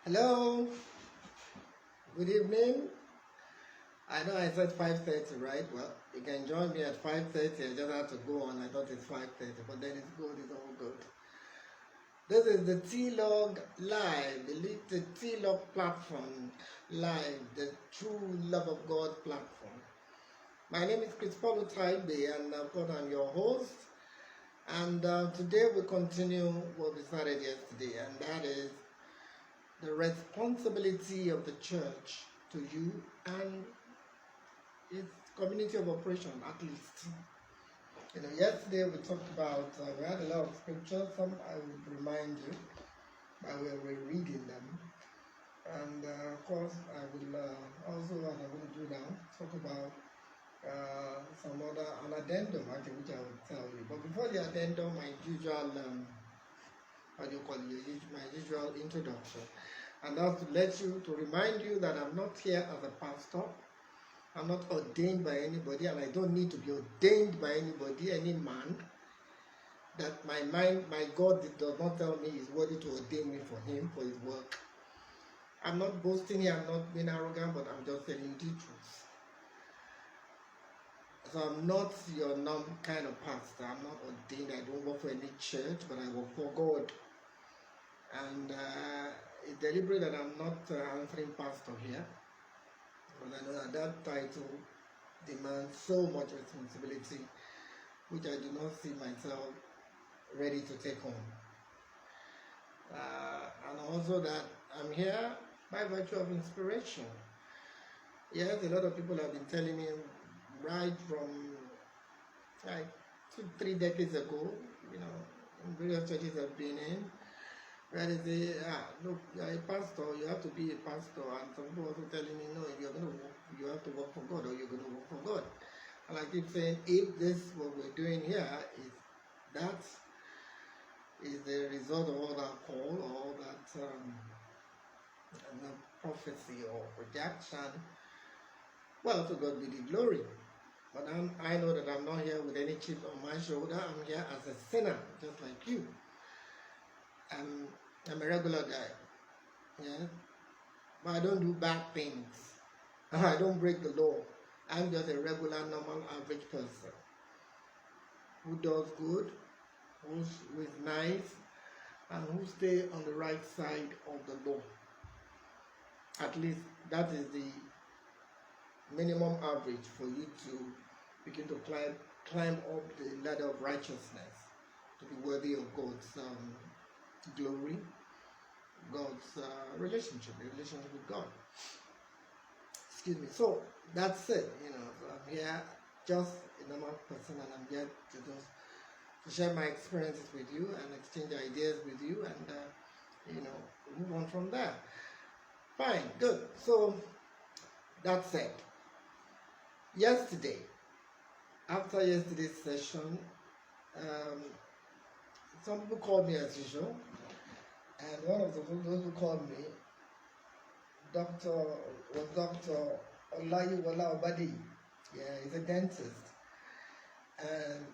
Hello, good evening. I know I said 5:30, right? Well, you can join me at 5:30. I just had to go on. I thought it's 5:30, but then it's good, it's all good. This is the TLOG Live, the TLOG platform live, the True Love of God platform. My name is Chris Paulo Taibe, and of course I'm your host. And today we continue what we started yesterday, and that is the responsibility of the church to you and its community of operation, at least. Yesterday we talked about, we had a lot of scriptures. Some I would remind you by way of rereading them. And of course, I will also, what I'm going to do now, talk about an addendum, actually, which I will tell you. But before the addendum, my usual, my usual introduction. And that's to remind you that I'm not here as a pastor. I'm not ordained by anybody, and I don't need to be ordained by anybody, any man. That my God does not tell me he's worthy to ordain me for him, for his work. I'm not boasting here, I'm not being arrogant, but I'm just telling you the truth. So I'm not your kind of pastor. I'm not ordained. I don't work for any church, but I work for God. And it's deliberate that I'm not answering pastor here. But I know that title demands so much responsibility, which I do not see myself ready to take on. And also that I'm here by virtue of inspiration. Yes, a lot of people have been telling me right from like 2-3 decades ago, in various churches I've been in, where they say, look, you're a pastor, you have to be a pastor. And some people also telling me, no, you have to work for God, or you're going to work for God. And I keep saying, if this, what we're doing here, is the result of all that call, all that prophecy or projection, well, to God be the glory. But I know that I'm not here with any chip on my shoulder. I'm here as a sinner, just like you. I'm a regular guy, yeah, but I don't do bad things. I don't break the law. I'm just a regular, normal, average person who does good, who is nice, and who stays on the right side of the law. At least that is the minimum average for you to begin to climb up the ladder of righteousness, to be worthy of God's glory, God's relationship with God. Excuse me. So that's it. So I'm here just a normal person, and I'm here to share my experiences with you and exchange ideas with you, and move on from there. Fine, good. So that's it. After yesterday's session, some people called me as usual, and one of those who called me, Dr. Olayiwola Obadi. Yeah, he's a dentist. And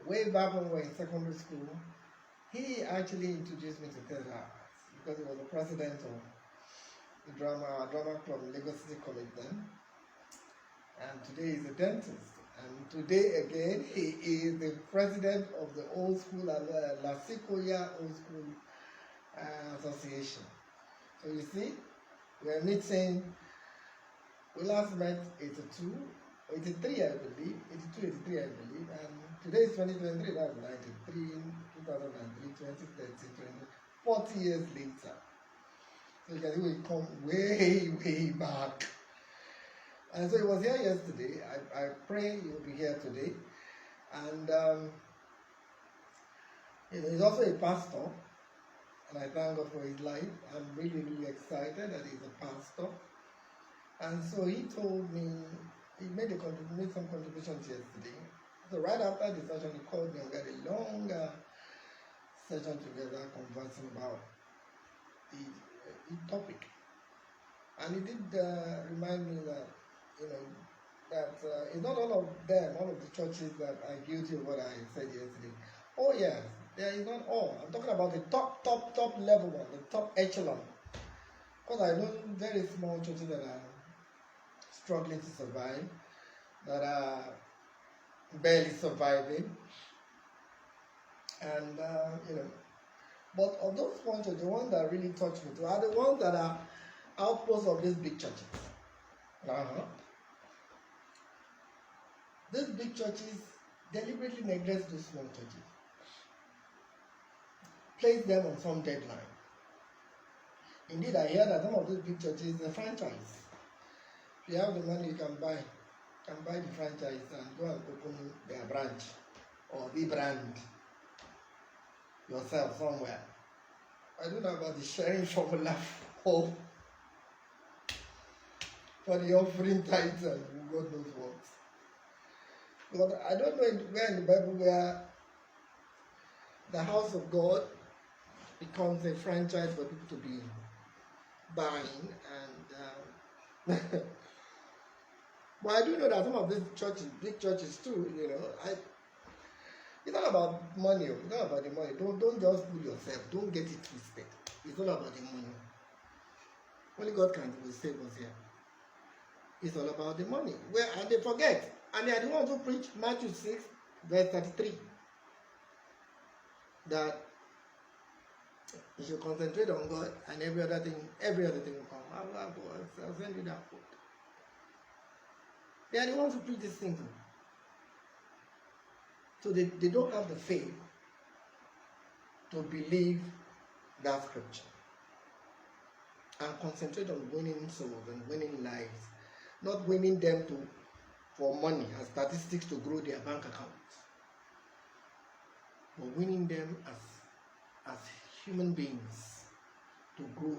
way back when we were in secondary school, he actually introduced me to theater arts because he was the president of the drama club in Lagos City College then. And today he's a dentist. And today again, he is the president of the old school, La Sequoia Old School Association. So you see, we last met 83, I believe, 83, I believe, and today is 2023, that's 93, 2003, 2013, 40 years later. So you can see we come way back. And so he was here yesterday. I pray he will be here today. And he's also a pastor, and I thank God for his life. I'm really excited that he's a pastor. And so he told me, he made some contributions yesterday. So right after the session, he called me and we had a long session together conversing about the topic. And he did remind me that, it's not all of the churches that are guilty of what I said yesterday. Oh yes, there is not all. I'm talking about the top level one, the top echelon. Because I know very small churches that are struggling to survive, that are barely surviving, and But of those ones, the ones that really touch me too are the ones that are outposts of these big churches. Uh-huh. These big churches deliberately neglect those small churches, place them on some deadline. Indeed, I hear that some of these big churches are franchise. If you have the money, you can buy the franchise and go and open their branch or rebrand yourself somewhere. I don't know about the sharing formula for the offering tithes and God knows what. Because I don't know where in the Bible where the house of God becomes a franchise for people to be buying, and but I do know that some of these churches, big churches too, it's not about money. It's not about the money. Don't just fool yourself. Don't get it twisted. It's all about the money. Only God can save us here. It's all about the money. And they forget. And they are the ones who preach Matthew 6, verse 33. That you should concentrate on God and every other thing will come. I'll send you that quote. They are the ones who preach this thing. So they don't have the faith to believe that scripture and concentrate on winning souls and winning lives, not winning them for money and statistics to grow their bank accounts, but winning them as human beings to grow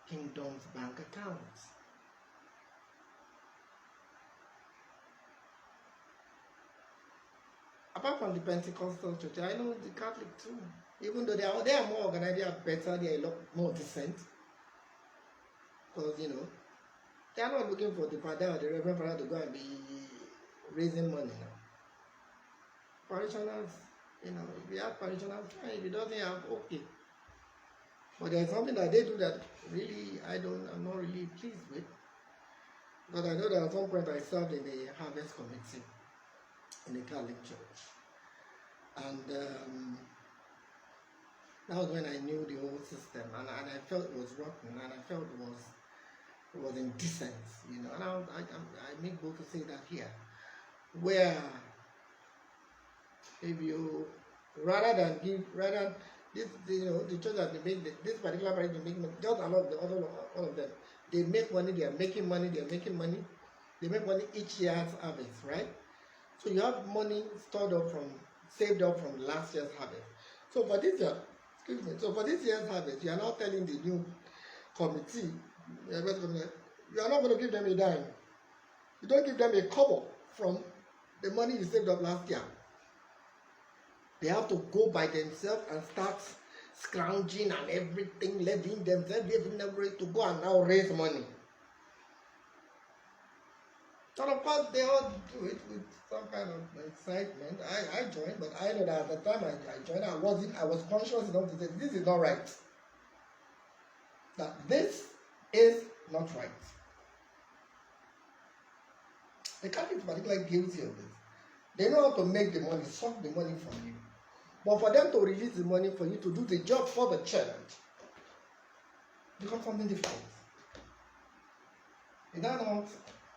kingdom's bank accounts. Apart from the Pentecostal church, I know the Catholic too. Even though they are more organized, they are better, they are a lot more decent. Because, they are not looking for the father or the reverend father to go and be raising money now. Parishioners, if you have parishioners, fine. If you don't have, okay. But there's something that they do that really I'm not really pleased with. Because I know that at some point I served in the harvest committee in the Catholic Church. And that was when I knew the whole system, and I felt it was rotten, and I felt it was indecent, and I make bold to say that here, where if you this the church that they make this particular party they make money, just all of them, they make money, they are making money, they make money each year's harvest, right? So you have money saved up from last year's harvest. So for this year's harvest, you are now telling the new committee, you are not going to give them a dime. You don't give them a kobo from the money you saved up last year. They have to go by themselves and start scrounging and everything, levying themselves, to go and now raise money. And of course, they all do it with some kind of excitement. I joined, but I know that at the time I joined, I was conscious enough to say, this is not right. That this is not right. The Catholics are particularly guilty of this. They know how to make the money, suck the money from you. But for them to release the money for you to do the job for the church, becomes something difficult. Is that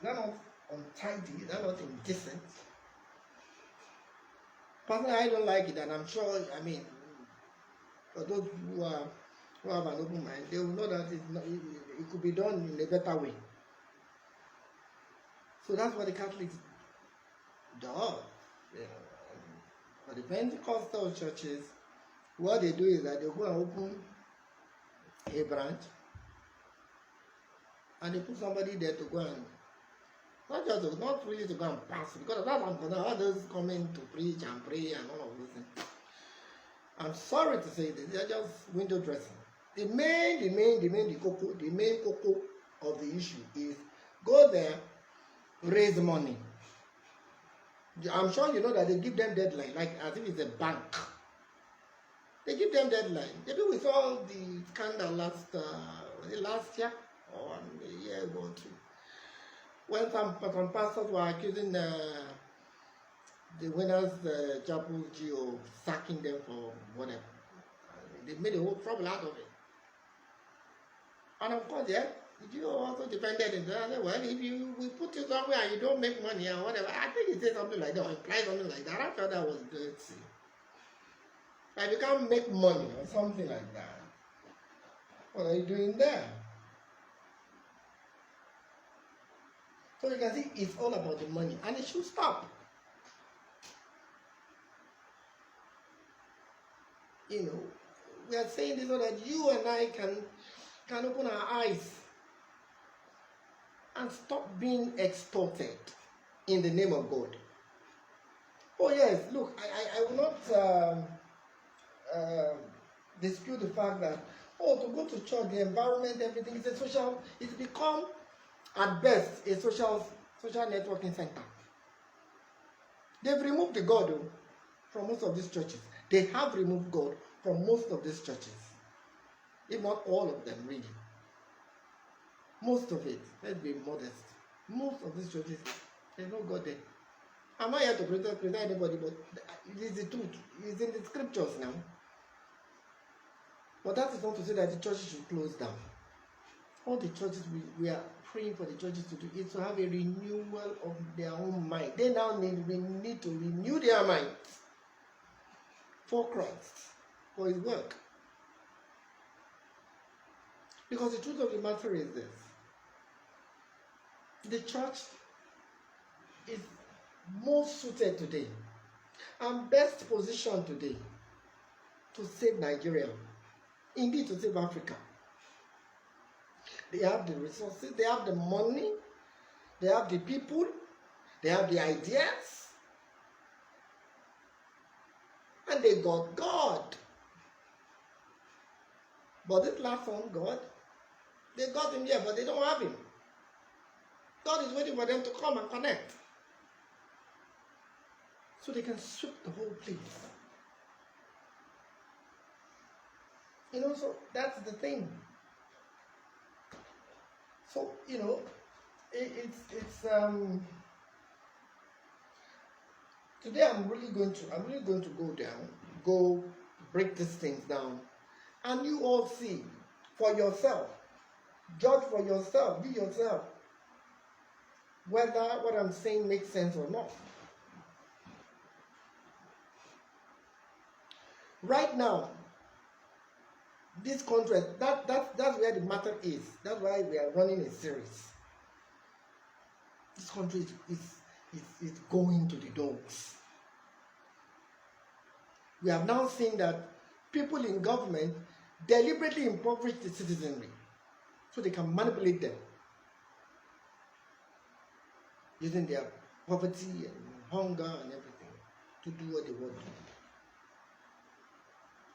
not untidy? Is that not indecent? Personally, I don't like it, and I'm sure, for those who have an open mind, they will know that it could be done in a better way. So that's what the Catholics do. For the Pentecostal churches, what they do is that they go and open a branch, and they put somebody there to go and not really to go and pass, because that's how those come in to preach and pray and all of those things. I'm sorry to say this, they're just window dressing. The main cocoa of the issue is go there, raise money. I'm sure you know that they give them deadline, like as if it's a bank. They give them deadline. Maybe we saw the scandal last was it last year or a year ago or two, when some pastors were accusing the winners, Chapel Geo, sacking them for whatever. They made a whole trouble out of it. And of course, yeah, Geo also defended it. I said, well, if we put you somewhere and you don't make money or whatever, I think he said something like that, or implied something like that. I thought that was good. Like you can't make money or something like that. What are you doing there? So you can see it's all about the money, and it should stop. You know, we are saying this so that you and I can open our eyes and stop being extorted in the name of God. Oh yes, look, I will not dispute the fact that, to go to church, the environment, everything is a social, it's become at best a social networking center. They've removed the God from most of these churches. They have removed God from most of these churches, if not all of them, really. Most of it, let's be modest. Most of these churches, there's no God there. I'm not here to criticize anybody, but it is the truth. It's in the scriptures now. But that is not to say that the churches should close down. All the churches we are praying for the churches to do is to have a renewal of their own mind. They now need to renew their minds for Christ, for His work. Because the truth of the matter is this: the church is most suited today and best positioned today to save Nigeria, indeed to save Africa. They have the resources, they have the money, they have the people, they have the ideas, and they got God. But this last one, God, they got Him here, but they don't have Him. God is waiting for them to come and connect, so they can sweep the whole place. So that's the thing. So, it's today I'm really going to go break these things down, and you all see for yourself, judge for yourself, be yourself, whether what I'm saying makes sense or not. Right now, this country, that's where the matter is. That's why we are running a series. This country is going to the dogs. We have now seen that people in government deliberately impoverish the citizenry so they can manipulate them using their poverty and hunger and everything to do what they want to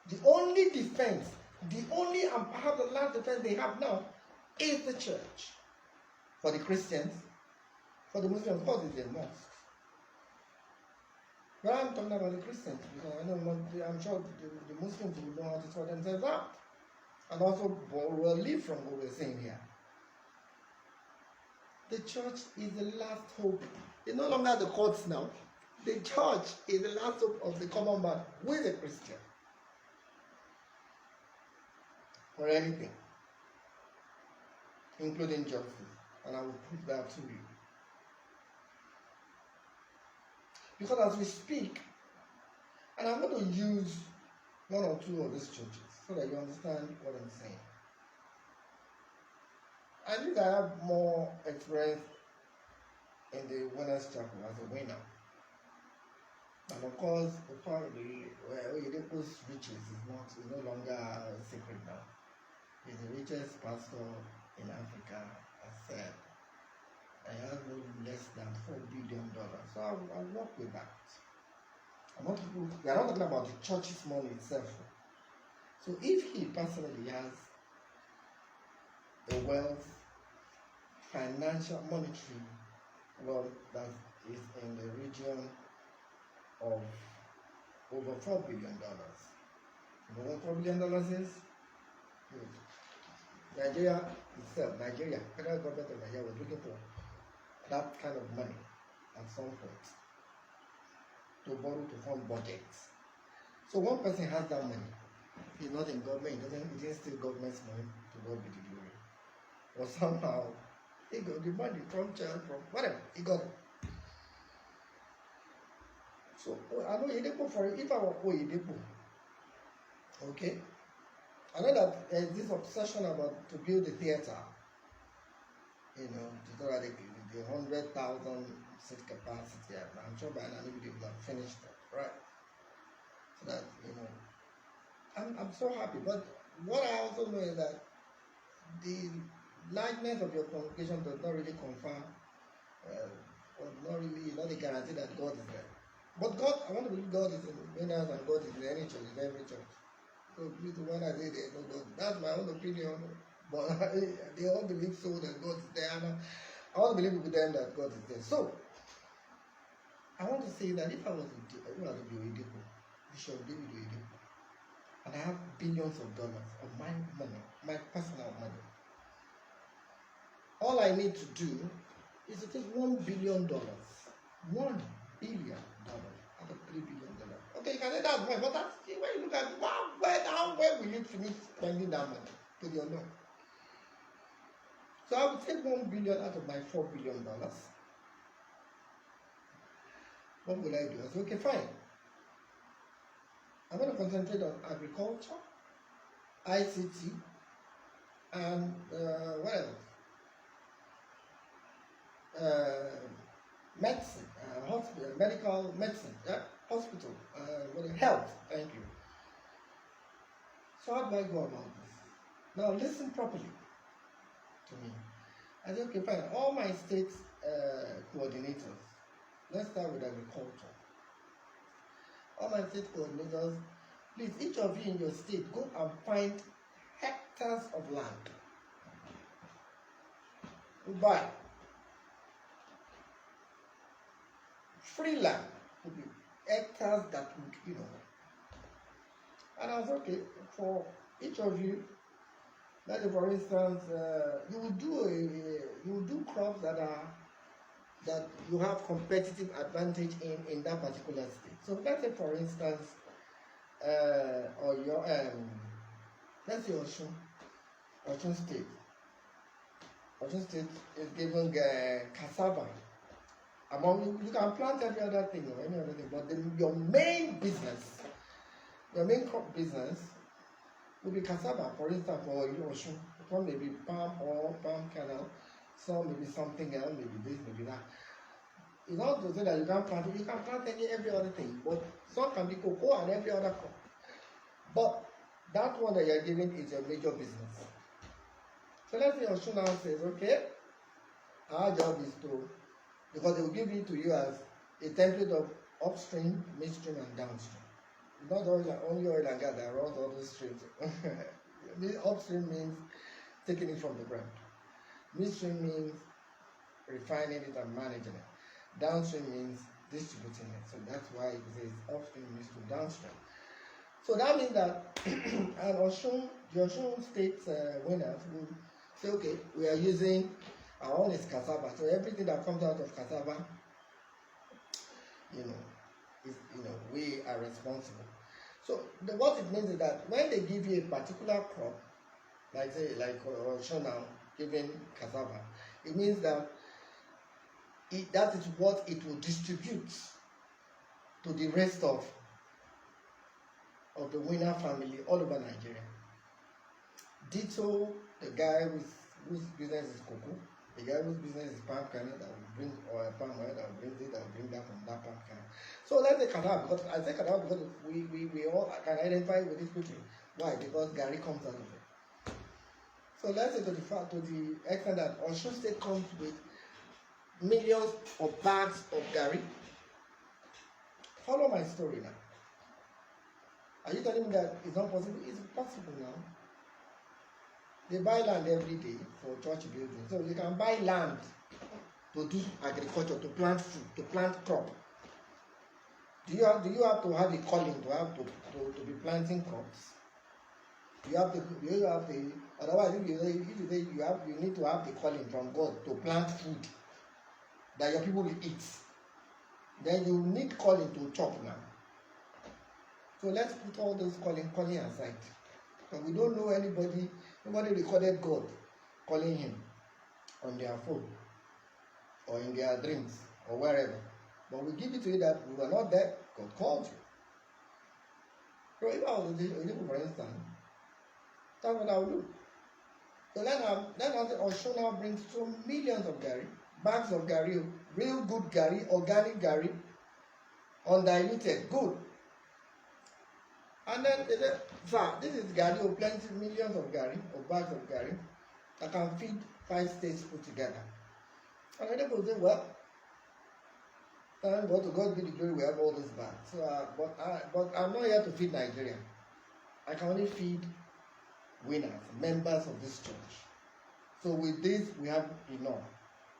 do. The only defense, and perhaps the last defense they have now is the church. For the Christians, for the Muslims, of course, it's their mosques. But I'm talking about the Christians, because I'm sure the Muslims will know how to sort themselves out. And also will live from what we're saying here. The church is the last hope. It's no longer the courts now. The church is the last hope of the common man who is a Christian. For anything, including justice. And I will prove that to you. Because as we speak, and I'm going to use one or two of these churches so that you understand what I'm saying. I think I have more experience in the winner's chapel as a winner. And of course, the family where Oyedepo's riches is no longer a secret now. He's the richest pastor in Africa, as said. And he has no less than $4 billion. So I'll work with that. We are not talking about the church's money itself. So if he personally has a wealth, financial, monetary wealth that is in the region of over $4 billion. You know what $4 billion is? Good. Nigeria itself, Nigeria, federal government of Nigeria was looking for that kind of money at some point to borrow to fund budgets. So one person has that money. He's not in government, he didn't steal government's money to God be the glory. Or somehow he got the money from child, from whatever, he got it. So I know Yedepo for it, if I were Yedepo, okay, I know that there's this obsession about to build a theater, you know, so that the 100,000 seat capacity. I'm sure by now maybe they will have finished that, right? So that, you know, I'm so happy. But what I also know is that the largeness of your congregation does not really confirm, or not really, not a guarantee that God is there. But God, I want to believe God is in winners and God is in any church, in every church. So please, when I say there is no God, that's my own opinion. But they all believe so that God is there. And I want to believe with them that God is there. So I want to say that if I was to be Oyedepo, Bishop David Oyedepo, and I have billions of dollars of my money, my personal money, all I need to do is to take $1 billion. $1 billion out of $3 billion. Okay, you can say that's more, but that's when you look at where will you finish spending that money to the unknown? So I will take $1 billion out of my $4 billion. What will I do? I said, okay, fine. I'm going to concentrate on agriculture, ICT, and what else? Medicine, hospital, medical medicine, yeah? Hospital, health, thank you. So how do I go about this? Now listen properly to me. I said, okay, fine. All my state coordinators, let's start with agriculture. All my state coordinators, please, each of you in your state, go and find hectares of land. Buy. Free land would be hectares that would, you know. And I was okay for each of you. Let's say, for instance, you will do crops that you have competitive advantage in that particular state. So let's say, for instance, or your let's say Osun State. Osun State is given cassava. Among you can plant every other thing or any other thing, but your main business, your main crop business will be cassava. For instance, for Osun, some may be palm or palm kernel, some may be something else, maybe this, maybe that. It's not to say that you can't plant every other thing, but some can be cocoa and every other crop. But that one that you're giving is your major business. So let's say Osun now says, okay, our job is to, because they will give it to you as a template of upstream, midstream, and downstream. Not only oil and gas that runs all those streams. Upstream means taking it from the ground. Midstream means refining it and managing it. Downstream means distributing it. So that's why it says upstream, midstream, downstream. So that means that and the Osun State winners will say, okay, we are using our own is cassava. So everything that comes out of cassava, we are responsible. So what it means is that when they give you a particular crop, like Osun now giving cassava, it means that that is what it will distribute to the rest of the winner family all over Nigeria. Ditto the guy whose business is cocoa, the guy whose business is palm kernel that will bring, or palm oil that will bring that from that palm kernel. So let's say cassava, because I say cassava because we all can identify with it quickly. Why? Because Gary comes out of it. So let's say to the extent that Osun State comes with millions of bags of Gary. Follow my story now. Are you telling me that it's not possible? It's possible now. They buy land every day for church building. So you can buy land to do agriculture, to plant food, to plant crop. Do you have to have a calling to be planting crops? Otherwise, if you say you need to have the calling from God to plant food that your people will eat, then you need calling to chop now. So let's put all those calling aside. But we don't know nobody recorded God calling him on their phone or in their dreams or wherever. But we give it to you that we were not there, God called you. So if I was for instance, that's what I would do. So let us show now brings so millions of Gary, bags of Gary, real good Gary, organic Gary, undiluted, good. And then they said, sir, this is Gary, or plenty millions of Gary, or bags of Gary, that can feed 5 states put together. And then people say, well, thank God, to God be the glory, we have all this bags. So, but I'm not here to feed Nigeria. I can only feed winners, members of this church. So with this, we have enough,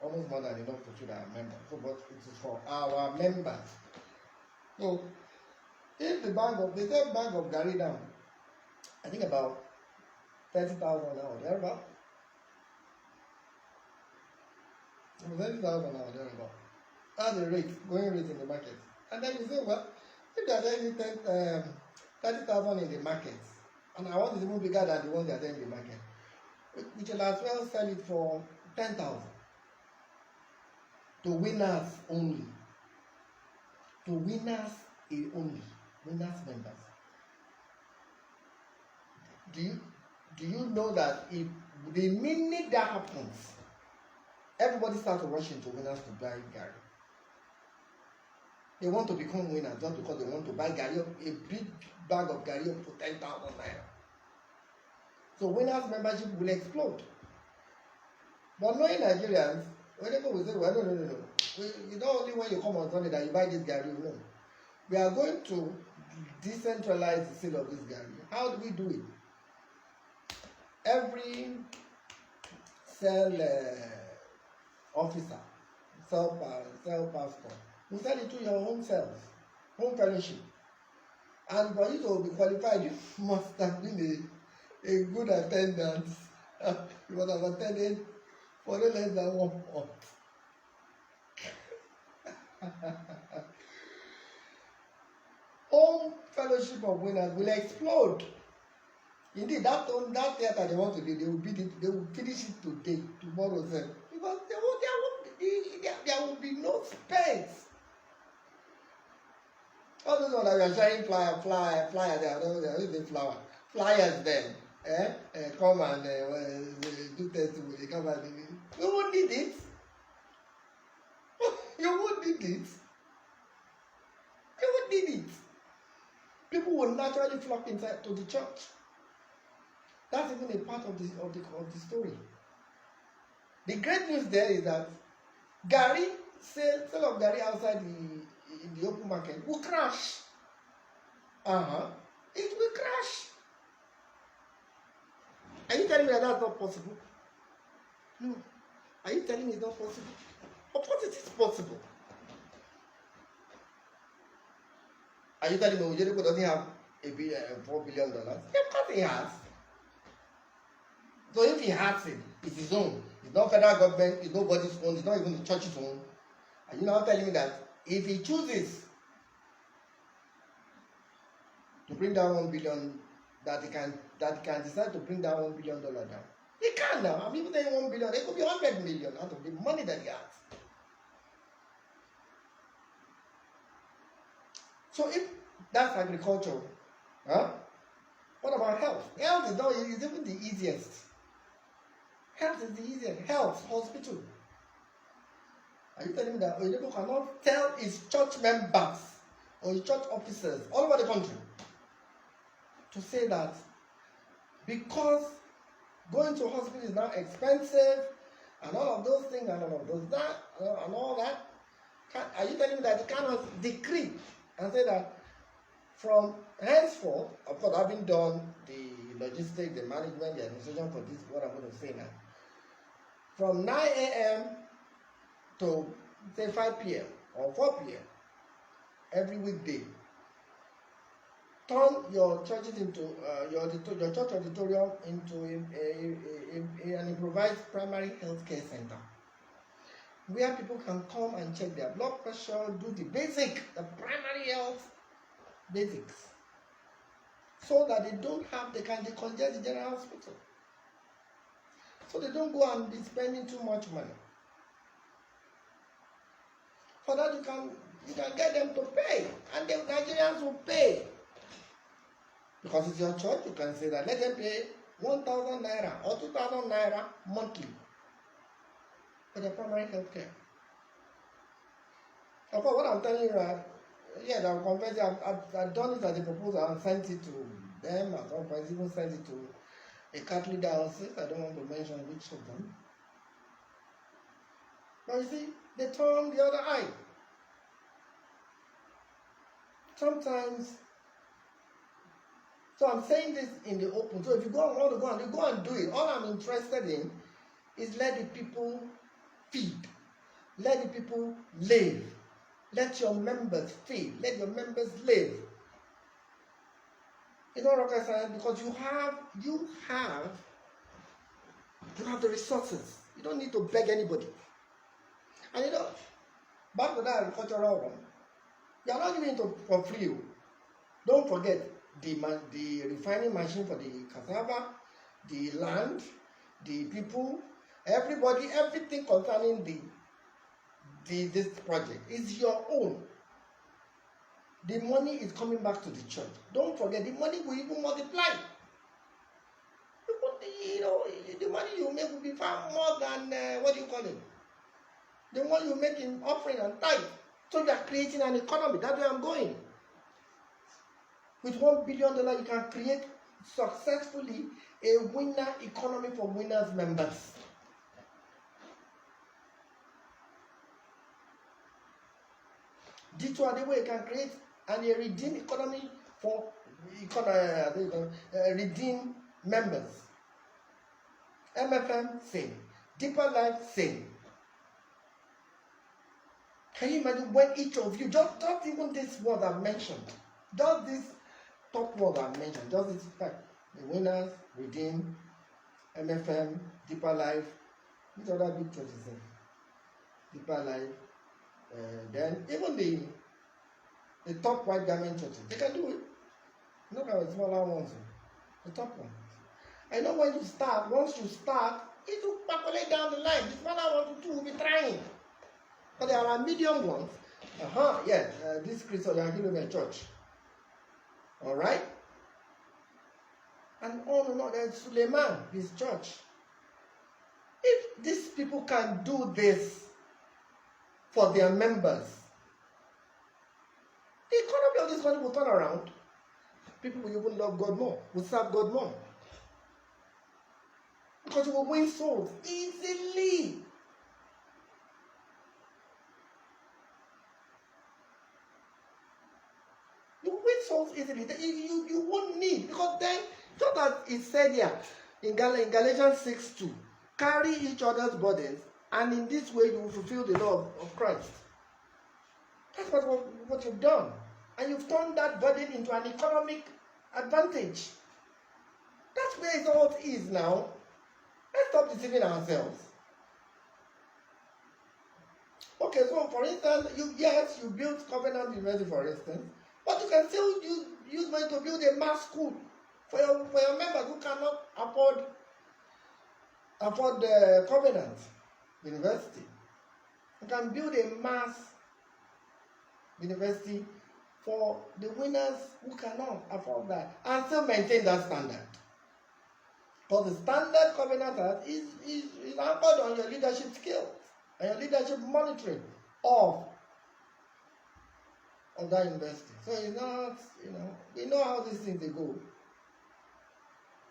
almost more than enough to feed our members. So, but it is for our members. So, if the same bag of Gary down, I think about 30,000 now, thereabout. 30,000 now, thereabout. That's the going rate in the market. And then you say, well, if they are selling 30,000 in the market, and I want it even bigger than the ones they are selling in the market, we shall as well sell it for 10,000 to winners only. To winners only. Winners members. Do you know that if the minute that happens, everybody starts to rush into winners to buy Gary? They want to become winners just because they want to buy Gary, a big bag of Gary for 10,000 naira. So winners membership will explode. But knowing Nigerians, when people will say, well, no. You know, only when you come on Sunday that you buy this Gary, no. We are going to decentralize the sale of this Gary. How do we do it? Every cell officer, cell pastor, will sell it to your own cells, home fellowship. And for you to be qualified, you must have been a good attendant. You must have attended for no less than 1 month. Home fellowship of winners will explode. Indeed, that theater they want to do, they will finish it today, tomorrow, then, because there will be no space. All those ones that we are sharing flyers, flyers then, come and do testimony, come and you won't need it. You won't need it. You won't need it. People will naturally flock inside to the church. That's even a part of the story. The great news there is that Gary, sale of Gary outside in the open market will crash. It will crash. Are you telling me that that's not possible? No. Are you telling me it's not possible? Of course it is possible. Are you telling me Ojedipo doesn't have $4 billion? Of course he has. So if he has it, it's his own. It's not federal government, it's nobody's own, it's not even the church's own. Are you now telling me that if he chooses to bring down $1 billion, that he can decide to bring down $1 billion down? He can now. I'm even saying $1 billion. It could be 100 million out of the money that he has. So if that's agriculture, what about health? Health is even the easiest. Health is the easiest. Health, hospital. Are you telling me that Ojedipo cannot tell his church members or his church officers all over the country to say that because going to hospital is now expensive and all of those things and all of those that and all that? Are you telling me that he cannot decree and say that from henceforth, of course, having done the logistics, the management, the administration for this, what I'm going to say now, from 9 a.m. to say 5 p.m. or 4 p.m. every weekday, turn your churches into your church auditorium into an improvised primary health care center, where people can come and check their blood pressure, do the primary health basics, so that they can decongest the general hospital, so they don't go and be spending too much money. For that, you can get them to pay, and the Nigerians will pay. Because it's your church, you can say that let them pay 1,000 naira or 2,000 naira monthly for their primary health care. Of course, what I'm telling you, yes, I'm confessing, I've done it as a proposal and sent it to them, at some point, even sent it to a Catholic diocese. I don't want to mention which of them. But you see, they turn the other eye. Sometimes, so I'm saying this in the open. So if you want to go and do it. All I'm interested in is let the people feed. Let the people live. Let your members feed. Let your members live. It's not rocket science, because you have the resources. You don't need to beg anybody. And back to that agricultural one, you are not giving it for free. Don't forget the refining machine for the cassava, the land, the people, everybody, everything concerning this project is your own. The money is coming back to the church. Don't forget, the money will even multiply. The money you make will be far more than the one you make in offering and tithe. So you are creating an economy. That's where I'm going. With $1 billion, you can create successfully a winner economy for winners members. This one, the way you can create a redeem economy for redeem members. MFM, same. Deeper Life, same. Can you imagine when each of you, just even this word I've mentioned, just this top word I've mentioned, just this fact, the winners, redeem, MFM, Deeper Life, which other big churches there? Deeper Life, then even the top white garment churches, they can do it. Not our smaller ones, the top ones. I know once you start, it will percolate down the line. The smaller ones too will be trying. But there are medium ones. This Christian Anglican church. Alright? And on and on, there's Suleiman, his church. If these people can do this for their members, the economy of this country will turn around. People will even love God more, will serve God more. Because you will win souls easily. You will win souls easily. You won't need, because then, just as it said here in Galatians 6:2, carry each other's burdens, and in this way you will fulfill the law of Christ. That's what you've done. And you've turned that burden into an economic advantage. That's where it all is now. Let's stop deceiving ourselves. Okay, so for instance, you build Covenant University, for instance, but you can still use money to build a mass school for your members who cannot afford the Covenant University. You can build a mass university for the winners who cannot afford that and still maintain that standard. Because the standard Covenant is anchored on your leadership skills and your leadership monitoring of that university. So it's not, we know how these things they go.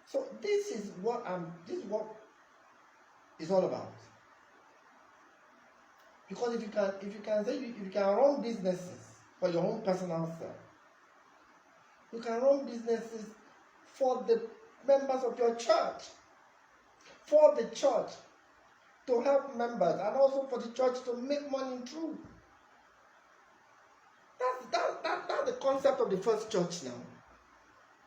So this is what it's all about. Because if you can run businesses for your own personal self, you can run businesses for the members of your church, for the church to help members, and also for the church to make money through. That's the concept of the first church now.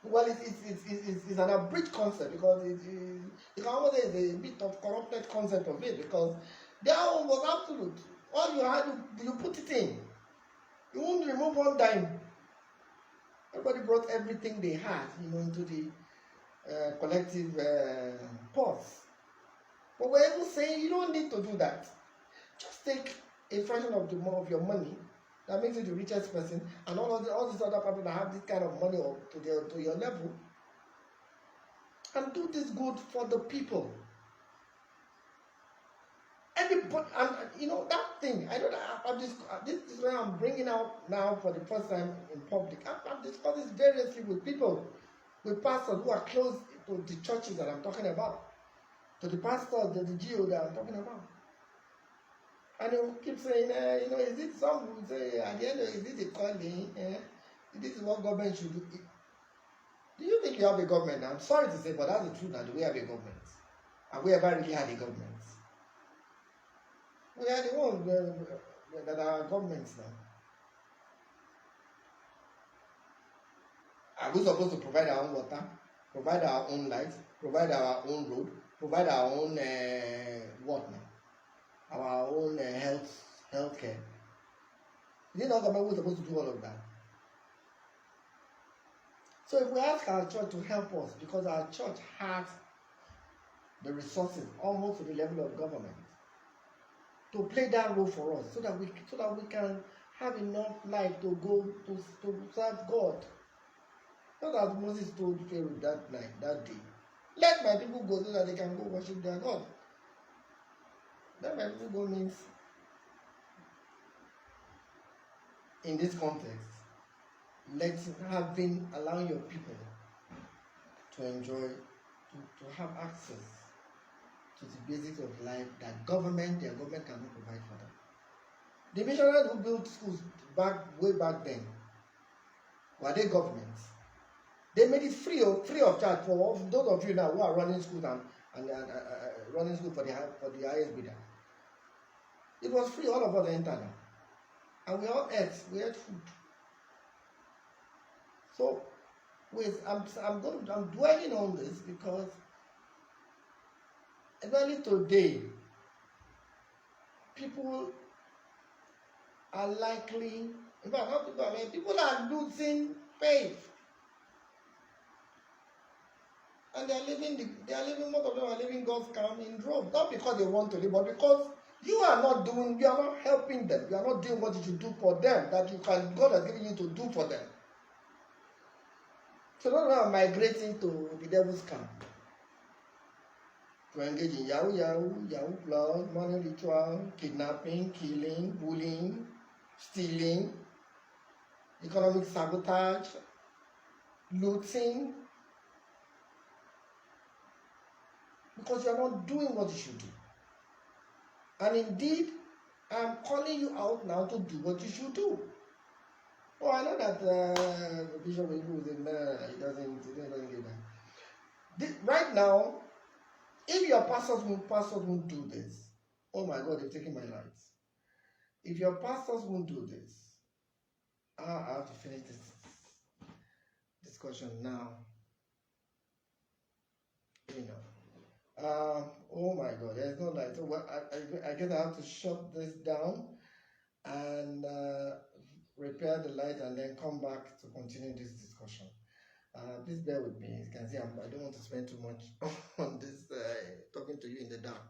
Well, it's an abridged concept because you can almost say it's a bit of corrupted concept of it because that one was absolute. All you had, you put it in. You won't remove one dime. Everybody brought everything they had, into the collective purse. But we're even saying you don't need to do that. Just take a fraction of of your money that makes you the richest person, and all these other people that have this kind of money up to your level, and do this good for the people. Everybody, and that thing. I know that this is where I'm bringing out now for the first time in public. I've discussed this variously with people, with pastors who are close to the churches that I'm talking about, to the pastors, the GO that I'm talking about. And they will keep saying, is it some will say at the end, is it a calling? This is what government should do. Do you think you have a government? I'm sorry to say, but that's the truth that we have a government. Have we ever really had a government? We are the ones that are governments now. Are we supposed to provide our own water, provide our own light, provide our own road, provide our own what now? Our own health care? Is it not government who's supposed to do all of that? So if we ask our church to help us, because our church has the resources almost to the level of government, to play that role for us, so that we can have enough life to go to serve God. Not as Moses told Pharaoh that day. Let my people go so that they can go worship their God. Let my people go means, in this context, allowing your people to enjoy, to have access to the basics of life that their government cannot provide for them. The missionaries who built schools way back then, were they governments? They made it free of charge for those of you now who are running schools and running school for the highest bidder. It was free, all of us enter now. And we all ate food. So I'm dwelling on this because especially today, people are likely, in fact, not people, people are losing faith. And most of them are living God's calm in droves. Not because they want to live, but because you are not helping them. You are not doing what you should do for them, that God has given you to do for them. So those are migrating to the devil's camp, to engage in Yahoo plus, money ritual, kidnapping, killing, bullying, stealing, economic sabotage, looting, because you are not doing what you should do. And indeed, I am calling you out now to do what you should do. Oh, I know that Bishop Ibu is in there. He doesn't get that. Right now, if your pastors won't do this, oh my God, they've taken my rights. If your pastors won't do this, I have to finish this discussion now. Oh my God, there's no light. So I guess I have to shut this down and repair the light and then come back to continue this discussion. Please bear with me. You can see I don't want to spend too much on this talking to you in the dark.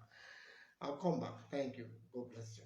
I'll come back. Thank you. God bless you.